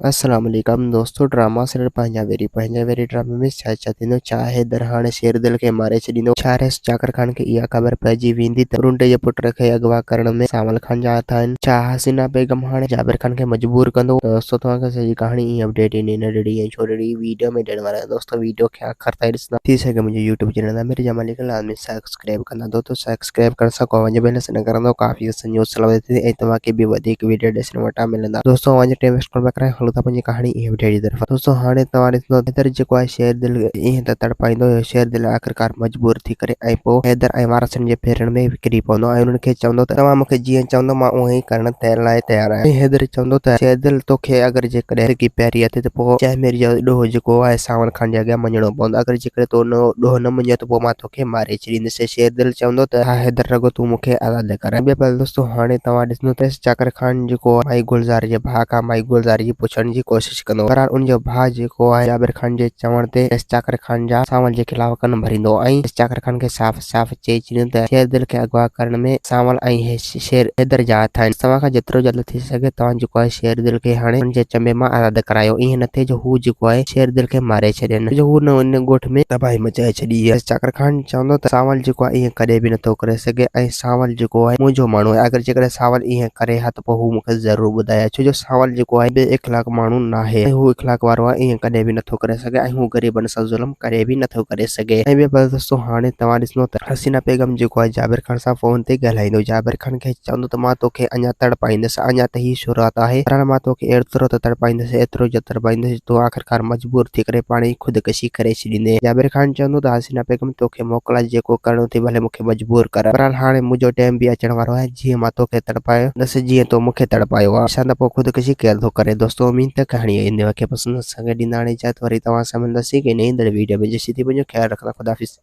अस्सलाम वालेकुम दोस्तों। ड्रामा सीरियल पंजाबी ड्रामा में छाछातीनो चाहे दरहान शेर दिल के मारे छॾींदो। छारेस जाकर खान के इहा ख़बर पइजी वेंदी त रुंडे जे पुट खे अगवा करण में सावल खान जाता आहिनि। छा हसीना बेगम हाणे जाबिर खान खे मजबूर कंदो? दोस्तों तव्हांखे सॼी कहाणी ई अपडेट इन नंढड़ी ऐं छोटड़ी वीडियो में ॾियण वारा आहियूं। दोस्तों वीडियो खे आख़िर ताईं ॾिसंदा थी सघे मुंहिंजे यूट्यूब चैनल आहे मिर्ज़ा मलिक लाज़मी सब्सक्राइब कंदा। दोस्तों सब्सक्राइब करण सां को वञे बैलेंस न करंदो काफ़ी न्यूज़ सलाह थी ऐं तव्हांखे बि वधीक वीडियो ॾिसण वटां मिलंदा। दोस्तों वञे टाइम वेस्ट करण बकरा हलो था पंहिंजी कहाणी ई अपडेट जी तरफ़। दोस्तों हाणे तव्हां ॾिसंदो हैदर जेको आहे शेर दिल ईअं त तड़पाईंदो हुयो। शेर दिल आख़िरकार मजबूर थी करे ऐं पोइ हैदर ऐं वारसनि जे फेरनि में किरी पवंदो ऐं उन्हनि खे चवंदो त तव्हां मूंखे जीअं चवंदो मां उअं ई करण लाइ तयार आहियां। ऐं हैदर चवंदो त शेर दिल तोखे अगरि जेकॾहिं की पहिरीं अथे त पोइ जयमीर जो ॾोह जेको आहे सावल खान जे अॻियां मञणो पवंदो। अगरि जेकॾहिं तो ॾोह न मञे त पोइ मां तोखे मारे छॾींदुसि। शेर दिल चवंदो त हा हैदर रगो तूं मूंखे आज़ादु कर। ॿिए पासे दोस्तों हाणे तव्हां ॾिसंदो त जाकिर खान जेको आहे माई गुलज़ार जे भाउ खां माई गुलज़ार जी पुछण जी कोशिशि कंदो। पर उनजो भाउ जेको आहे जाबिर खान जे चवण ते जाकिर खान जा सावल जे ख़िलाफ़ कन भरींदो ऐं जाकिर खान खे साफ़ साफ़ चई छॾींदो त शेर दिल खे अगवा करण में सावल ऐं शेर हैदर जा हथ आहिनि। तव्हां खां जेतिरो जल्द थी सघे तव्हां जेको आहे शेर दिल खे हाणे हुनजे चंबे मां आज़ादु करायो। ईअं न थिए जो हू जेको आहे शेर दिल खे मारे छॾनि जो हू न उन ॻोठ में तबाही मचाए छॾी आहे। जाकिर खान चवंदो त सावल जेको आहे ईअं कॾहिं बि नथो करे सघे ऐं सावल जेको आहे मुंहिंजो माण्हू आहे। अगरि जेकॾहिं सावल ईअं करे हा त पोइ हू मूंखे ज़रूरु ॿुधाए छो जो सावल जेको आहे बे इख़लाक़ माण्हू न आहे। हू इख़लाक़ वारो आहे ईअं कॾहिं बि नथो करे सघे ऐं हू ग़रीबनि सां ज़ुल्म करे बि नथो करे सघे। ऐं ॿिए पासे दोस्तों हाणे तव्हां ॾिसंदो त हसीना बेगम जेको आहे जाबिर खान सां फोन ते ॻाल्हाईंदो। जाबिर खान खे चवंदो त मां तोखे अञा तड़पाईंदुसि। अञा त ही शुरूआत आहे पर मां तोखे एतिरो त तड़पाईंदुसि एतिरो जो तड़पाईंदुसि तूं आख़िरकार मजबूर थी करे पाण ई ख़ुदकशी करे छॾींदे। जाबिर खान चवंदो त हसीना बेगम तोखे मोकिलाए जेको करणो थी भले मूंखे मजबूर कर पर हाणे मुंहिंजो टाइम बि अचण वारो आहे जीअं मां तोखे तड़पायोसि जीअं तो मूंखे तड़पायो आहे। असां त पोइ ख़ुदकशी केरु थो करे। दोस्तों उमीद त कहाणी ईंदव खे पसंदि संग ॾींदा हाणे इजाज़त वरी तव्हां सां मिलंदासीं कि नई वीडियो में। जेसीं ताईं मुंहिंजो ख़्यालु रखंदा। ख़ुदाफ़िज़।